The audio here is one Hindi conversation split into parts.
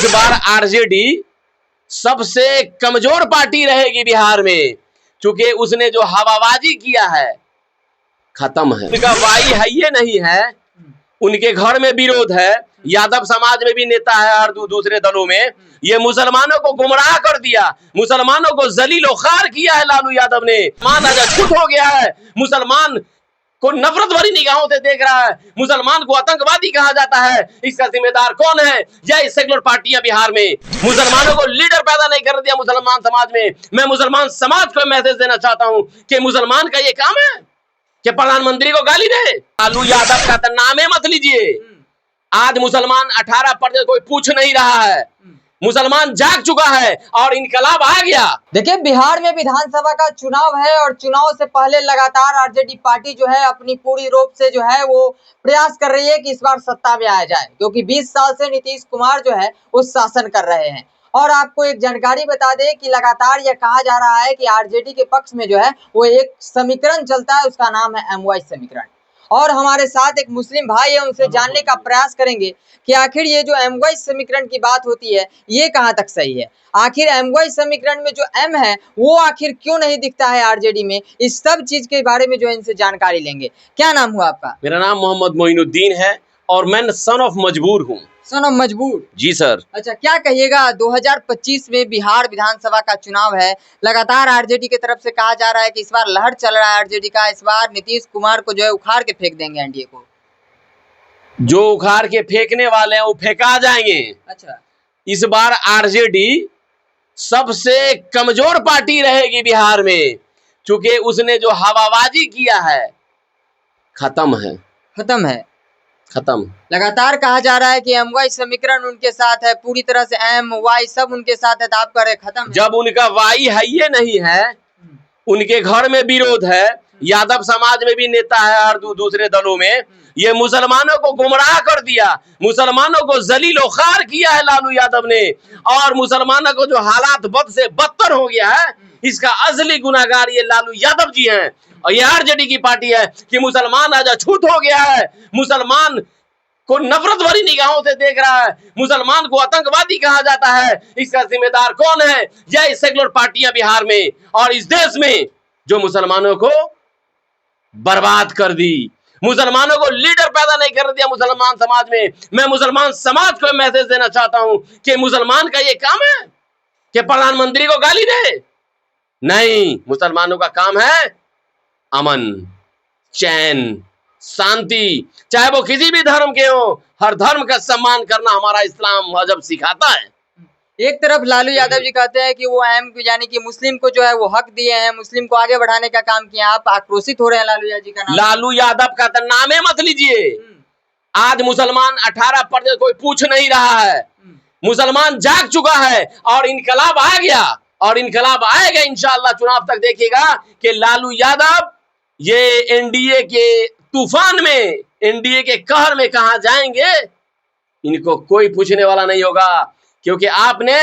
इस बार आरजेडी सबसे कमजोर पार्टी रहेगी बिहार में, क्योंकि उसने जो हवाबाजी किया है खत्म है। उनका वाई है ये नहीं है, उनके घर में विरोध है, यादव समाज में भी नेता है और दूसरे दलों में। ये मुसलमानों को गुमराह कर दिया, मुसलमानों को जलील खार किया है लालू यादव ने। मान आज छूट हो गया है, मुसलमान को नफरत भरी निगाहों से देख रहा है, मुसलमान को आतंकवादी कहा जाता है। इसका जिम्मेदार कौन है? यह सेकुलर पार्टियां बिहार में मुसलमानों को लीडर पैदा नहीं कर दिया मुसलमान समाज में। मैं मुसलमान समाज को मैसेज देना चाहता हूं कि मुसलमान का ये काम है कि प्रधानमंत्री को गाली दे। लालू यादव का तो नाम ही मत लीजिए। आज मुसलमान 18% कोई पूछ नहीं रहा है, मुसलमान जाग चुका है और इनकलाब आ गया। देखिए, बिहार में विधानसभा का चुनाव है और चुनाव से पहले लगातार आरजेडी पार्टी जो है अपनी पूरी रोप से जो है वो प्रयास कर रही है कि इस बार सत्ता में आ जाए, क्योंकि 20 साल से नीतीश कुमार जो है वो शासन कर रहे हैं। और आपको एक जानकारी बता दें कि लगातार यह कहा जा रहा है कि आरजेडी के पक्ष में जो है वो एक समीकरण चलता है, उसका नाम है MY समीकरण। और हमारे साथ एक मुस्लिम भाई है, उनसे जानने का प्रयास करेंगे कि आखिर ये जो MY समीकरण की बात होती है ये कहाँ तक सही है। आखिर MY समीकरण में जो M है वो आखिर क्यों नहीं दिखता है आरजेडी में। इस सब चीज के बारे में जो है इनसे जानकारी लेंगे। क्या नाम हुआ आपका? मेरा नाम मोहम्मद मोइनुद्दीन है और मैं सन ऑफ मजबूर हूँ। सन ऑफ मजबूर? जी सर। अच्छा, क्या कहिएगा, 2025 में बिहार विधानसभा का चुनाव है, लगातार आरजेडी की तरफ से कहा जा रहा है कि इस बार लहर चल रहा है आरजेडी का, इस बार नीतीश कुमार को जो है उखाड़ के फेंक देंगे एनडीए को। जो उखाड़ के फेंकने वाले हैं वो फेंका जाएंगे। अच्छा, इस बार आरजेडी सबसे कमजोर पार्टी रहेगी बिहार में, क्योंकि उसने जो हवाबाजी किया है खत्म है। खत्म है? खत्म। लगातार कहा जा रहा है कि MY समीकरण उनके साथ है, पूरी तरह से MY सब उनके साथ है, तो आप कह रहे खत्म है। जब उनका वाई है ये नहीं है, उनके घर में विरोध है, यादव समाज में भी नेता है और दूसरे दलों में। ये मुसलमानों को गुमराह कर दिया, मुसलमानों को जलील खार किया है लालू यादव ने। और मुसलमानों को जो हालात बद से बदतर हो गया है, इसका असली गुनाहगार ये लालू यादव जी हैं। और ये आरजेडी की पार्टी है कि मुसलमान आज अछूत हो गया है, मुसलमान को नफरत भरी निगाहों से देख रहा है, मुसलमान को आतंकवादी कहा जाता है। इसका जिम्मेदार कौन है? यह सेकुलर पार्टियां बिहार में और इस देश में जो मुसलमानों को बर्बाद कर दी, मुसलमानों को लीडर पैदा नहीं कर दिया मुसलमान समाज में। मैं मुसलमान समाज को मैसेज देना चाहता हूं कि मुसलमान का ये काम है कि प्रधानमंत्री को गाली दे। नहीं, मुसलमानों का काम है अमन, चैन, शांति, चाहे वो किसी भी धर्म के हो। हर धर्म का सम्मान करना हमारा इस्लाम मजहब सिखाता है। एक तरफ लालू यादव जी कहते हैं कि वो यानी कि मुस्लिम को जो है वो हक दिए हैं, मुस्लिम को आगे बढ़ाने का काम किया। आप आक्रोशित हो रहे हैं लालू यादव जी का नाम? लालू यादव का तो नाम ही मत लीजिए। आज मुसलमान 18% कोई पूछ नहीं रहा है, मुसलमान जाग चुका है और इनकलाब आ गया और इनकलाब आएगा इंशाअल्लाह। चुनाव तक देखिएगा कि लालू यादव ये एनडीए के तूफान में, एनडीए के कहर में कहां जाएंगे इनको कोई पूछने वाला नहीं होगा, क्योंकि आपने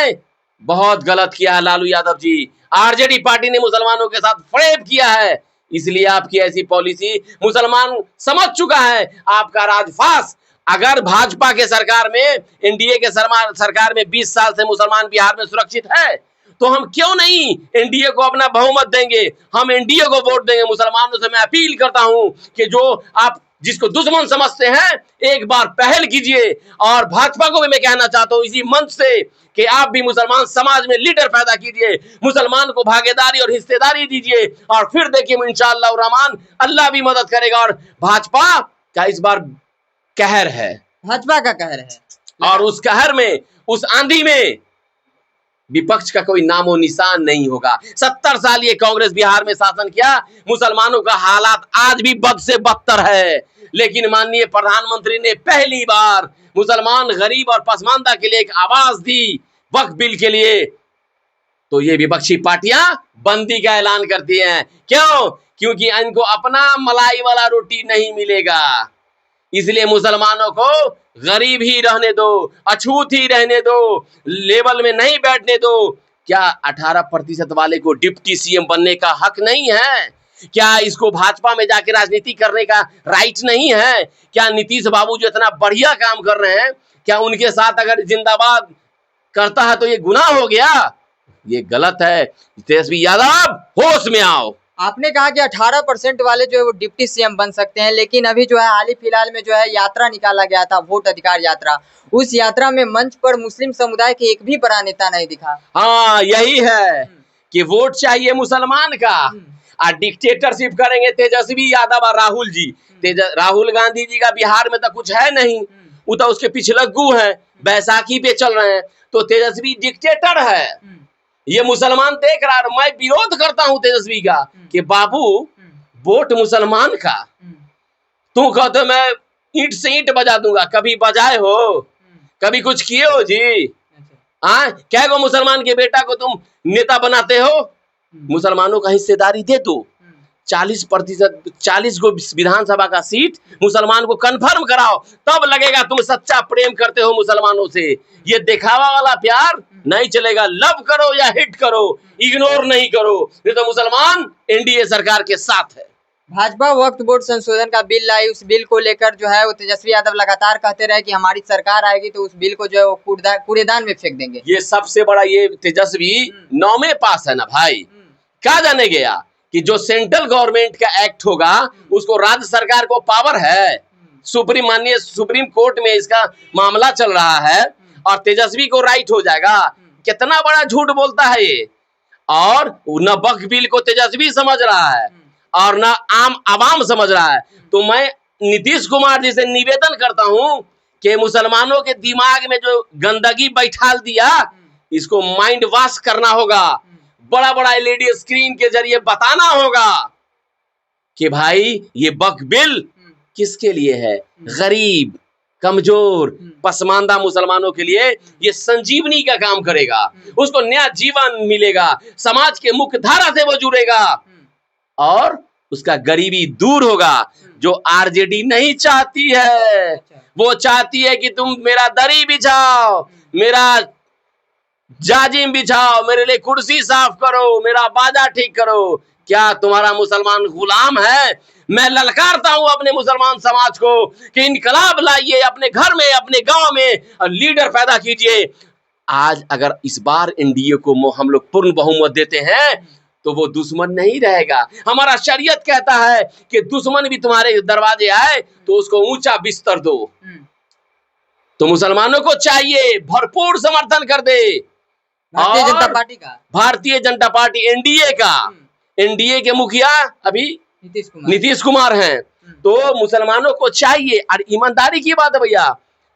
बहुत गलत किया है लालू यादव जी। आरजेडी पार्टी ने मुसलमानों के साथ फरेब किया है, इसलिए आपकी ऐसी पॉलिसी मुसलमान समझ चुका है। आपका राजफास, अगर भाजपा के सरकार में, एनडीए के सरकार में 20 साल से मुसलमान बिहार में सुरक्षित है, तो हम क्यों नहीं एनडीए को अपना बहुमत देंगे, हम एनडीए को वोट देंगे। मुसलमानों से मैं अपील करता हूं कि जो आप जिसको दुश्मन समझते हैं, एक बार पहल कीजिए। और भाजपा को भी मैं कहना चाहता हूं इसी मंच से कि आप भी मुसलमान समाज में लीडर पैदा कीजिए, मुसलमान को भागीदारी और हिस्सेदारी दीजिए, और फिर देखिए इंशाअल्लाह रहमान अल्लाह भी मदद करेगा। और भाजपा का इस बार कहर है, भाजपा का कहर है, और उस कहर में, उस आंधी में विपक्ष का कोई नामो निशान नहीं होगा। 70 साल ये कांग्रेस बिहार में शासन किया, मुसलमानों का हालात आज भी बद से बदतर है, लेकिन माननीय प्रधानमंत्री ने पहली बार मुसलमान, गरीब और पसमानदा के लिए एक आवाज दी वक्फ बिल के लिए। तो ये विपक्षी पार्टियां बंदी का ऐलान करती हैं। क्यों? क्योंकि इनको अपना मलाई वाला रोटी नहीं मिलेगा, इसलिए मुसलमानों को गरीब ही रहने दो, अछूत ही रहने दो, लेवल में नहीं बैठने दो। क्या 18% वाले को डिप्टी सीएम बनने का हक नहीं है? क्या इसको भाजपा में जाके राजनीति करने का राइट नहीं है? क्या नीतीश बाबू जो इतना बढ़िया काम कर रहे हैं, क्या उनके साथ अगर जिंदाबाद करता है तो ये गुनाह हो गया, ये गलत है। तेजस्वी यादव होश में आओ। आपने कहा कि 18% वाले जो है वो डिप्टी सीएम बन सकते हैं, लेकिन अभी जो है हाल ही फिलहाल में जो है यात्रा निकाला गया था, वोट अधिकार यात्रा। उस यात्रा में मंच पर मुस्लिम समुदाय के एक भी बड़ा नेता नहीं दिखा। हाँ, यही है कि वोट चाहिए मुसलमान का और डिक्टेटरशिप करेंगे तेजस्वी यादव और राहुल जी। राहुल गांधी जी का बिहार में तो कुछ है नहीं, वो तो उसके पिछलग्गू हैं, बैसाखी पे चल रहे हैं। तो तेजस्वी डिक्टेटर है, ये मुसलमान देख रहा है। मैं विरोध करता हूं तेजस्वी का कि बाबू वोट मुसलमान का। तू कहते मैं ईंट से ईंट बजा दूंगा, कभी बजाए हो? कभी कुछ किए हो जी? हाँ, क्या को मुसलमान के बेटा को तुम नेता बनाते हो? मुसलमानों का हिस्सेदारी दे दो, 40%, 40 गो विधानसभा का सीट मुसलमान को कंफर्म कराओ, तब लगेगा तुम सच्चा प्रेम करते हो मुसलमानों से। ये दिखावा वाला प्यार नहीं चलेगा। लव करो या हिट करो, इग्नोर नहीं करो, नहीं तो मुसलमान एनडीए सरकार के साथ है। भाजपा वक्फ बोर्ड संशोधन का बिल लाई, उस बिल को लेकर जो है वो तेजस्वी यादव लगातार कहते रहे कि हमारी सरकार आएगी तो उस बिल को जो है वो कूड़ेदान में फेंक देंगे। ये सबसे बड़ा, ये तेजस्वी 9वें पास है ना भाई। क्या जाने गया कि जो सेंट्रल गवर्नमेंट का एक्ट होगा उसको राज्य सरकार को पावर है। माननीय सुप्रीम कोर्ट में इसका मामला चल रहा है और तेजस्वी को राइट हो जाएगा। कितना बड़ा झूठ बोलता है ये। और न वक्फ बिल को तेजस्वी समझ रहा है और न आम आवाम समझ रहा है। तो मैं नीतीश कुमार जी से निवेदन करता हूं कि मुसलमानों के दिमाग में जो गंदगी बैठाल दिया, इसको माइंड वॉश करना होगा। बड़ा बड़ा एलईडी स्क्रीन के जरिए बताना होगा कि भाई ये वक्फ बिल किसके लिए है? गरीब, कमजोर, पसमानदा मुसलमानों के लिए ये संजीवनी का काम करेगा। उसको नया जीवन मिलेगा, समाज के मुख्य धारा से वो जुड़ेगा और उसका गरीबी दूर होगा। जो आरजेडी नहीं चाहती है, वो चाहती है कि तुम मेरा दरी बिछाओ, मेरा जाजिम बिछाओ, मेरे लिए कुर्सी साफ करो, मेरा बाजा ठीक करो। क्या तुम्हारा मुसलमान गुलाम है? मैं ललकारता हूं अपने मुसलमान समाज को कि इनकलाब लाइए अपने घर में, अपने गांव में और लीडर पैदा कीजिए। आज अगर इस बार एनडीए को हम लोग पूर्ण बहुमत देते हैं तो वो दुश्मन नहीं रहेगा। हमारा शरीयत कहता है कि दुश्मन भी तुम्हारे दरवाजे आए तो उसको ऊंचा बिस्तर दो। तो मुसलमानों को चाहिए भरपूर समर्थन कर दे भारतीय जनता पार्टी का, भारतीय जनता पार्टी एनडीए का। एनडीए के मुखिया अभी नीतीश कुमार हैं। तो मुसलमानों को चाहिए, और ईमानदारी की बात है भैया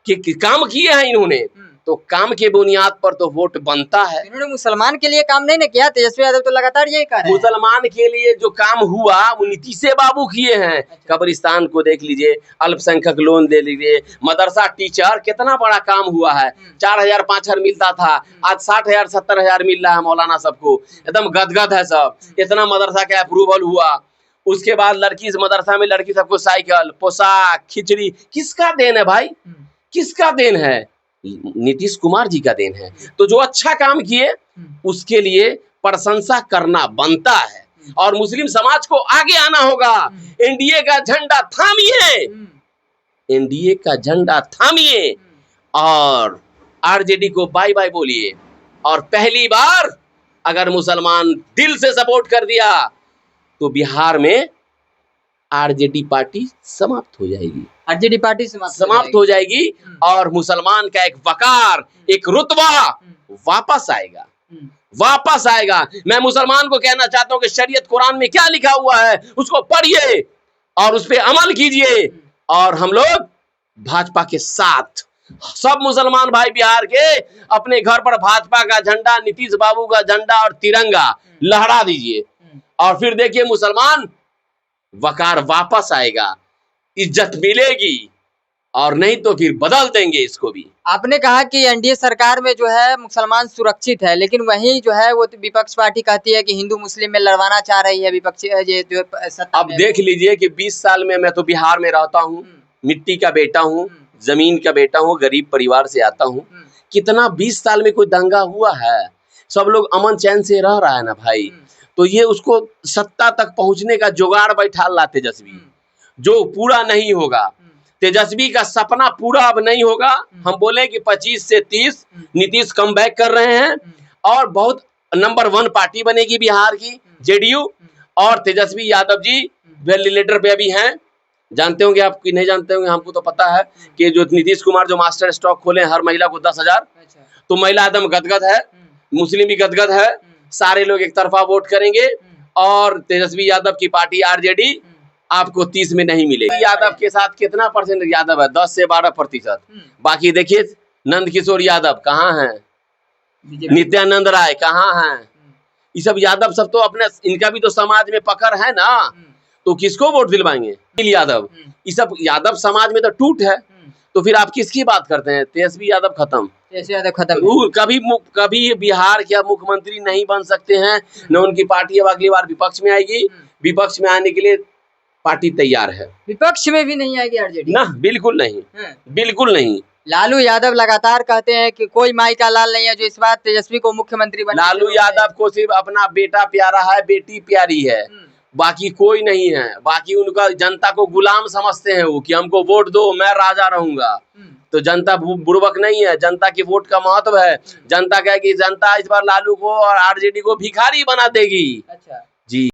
कि काम किए हैं इन्होंने, तो काम के बुनियाद पर तो वोट बनता है। इन्होंने मुसलमान के लिए काम नहीं किया। तेजस्वी यादव तो लगातार यही कर रहे हैं। मुसलमान के लिए जो काम हुआ वो नीतीश बाबू किए हैं। कब्रिस्तान को देख लीजिए, अल्पसंख्यक लोन दे लीजिए, मदरसा टीचर, कितना बड़ा काम हुआ है। 4,000 5,000 मिलता था, आज 60,000 70,000 मिल रहा है मौलाना सबको। एकदम गदगद है सब। इतना मदरसा का अप्रूवल हुआ। उसके बाद लड़की मदरसा में लड़की सबको साइकिल, पोशाक, खिचड़ी। किसका देन है भाई? किसका देन है? नीतीश कुमार जी का देन है। तो जो अच्छा काम किए उसके लिए प्रशंसा करना बनता है और मुस्लिम समाज को आगे आना होगा। एनडीए का झंडा थामिए, एनडीए का झंडा थामिए और आरजेडी को बाय बाय बोलिए। और पहली बार अगर मुसलमान दिल से सपोर्ट कर दिया तो बिहार में आरजेडी पार्टी समाप्त हो जाएगी। आरजेडी पार्टी समाप्त हो जाएगी और मुसलमान का एक वकार, एक रुतबा वापस आएगा, वापस आएगा। मैं मुसलमान को कहना चाहता हूं कि शरीयत कुरान में क्या लिखा हुआ है उसको पढ़िए और उस पर अमल कीजिए। और हम लोग भाजपा के साथ, सब मुसलमान भाई बिहार के अपने घर पर भाजपा का झंडा, नीतीश बाबू का झंडा और तिरंगा लहरा दीजिए और फिर देखिए मुसलमान वकार वापस आएगा, इज्जत मिलेगी। और नहीं तो फिर बदल देंगे इसको भी। आपने कहा कि एनडीए सरकार में जो है मुसलमान सुरक्षित है, लेकिन वहीं जो है वो विपक्ष पार्टी कहती है कि हिंदू मुस्लिम में लड़वाना चाह रही है विपक्षी ये जो सत्ता। अब देख लीजिए कि 20 साल में मैं तो बिहार में रहता हूँ, मिट्टी का बेटा हूँ, जमीन का बेटा हूँ, गरीब परिवार से आता हूँ। कितना 20 साल में कोई दंगा हुआ है? सब लोग अमन चैन से रह रहा है ना भाई। तो ये उसको सत्ता तक पहुंचने का जुगाड़ बैठा ला तेजस्वी, जो पूरा नहीं होगा। तेजस्वी का सपना पूरा अब नहीं होगा। हम बोले कि 25 से 30 नीतीश कम बैक कर रहे हैं और बहुत नंबर 1 पार्टी बनेगी बिहार की जेडीयू। और तेजस्वी यादव जी वेंटिलेटर पे अभी हैं, जानते होंगे आप कि नहीं जानते होंगे, हमको तो पता है कि जो नीतीश कुमार जो मास्टर स्टॉक खोले हर महिला को 10,000, तो महिला एकदम गदगद है, मुस्लिम भी गदगद है, सारे लोग एक तरफा वोट करेंगे और तेजस्वी यादव की पार्टी आरजेडी आपको 30 में नहीं मिलेगी। यादव के साथ कितना परसेंट यादव है? 10 से 12%। बाकी देखिए नंद किशोर यादव कहाँ हैं, नित्यानंद राय कहाँ हैं, ये सब यादव सब तो अपने, इनका भी तो समाज में पकड़ है ना, तो किसको वोट दिलवाएंगे? यादव, ये सब यादव समाज में तो टूट है, तो फिर आप किसकी बात करते हैं? तेजस्वी यादव खत्म, तेजस्वी यादव खत्म। वो कभी बिहार के मुख्यमंत्री नहीं बन सकते हैं, न उनकी पार्टी अब अगली बार विपक्ष में आएगी। विपक्ष में आने के लिए पार्टी तैयार है। विपक्ष में भी नहीं आएगी आरजेडी ना, बिल्कुल नहीं, बिल्कुल नहीं। लालू यादव लगातार कहते हैं कि कोई माई का लाल नहीं है जो इस बार तेजस्वी को मुख्यमंत्री बना। लालू यादव को सिर्फ अपना बेटा प्यारा है, बेटी प्यारी है, बाकी कोई नहीं है। बाकी उनका जनता को गुलाम समझते हैं वो, कि हमको वोट दो मैं राजा रहूंगा। तो जनता बुर्बक नहीं है, जनता की वोट का महत्व है। जनता कहे कि जनता इस बार लालू को और आरजेडी को भिखारी बना देगी। अच्छा जी।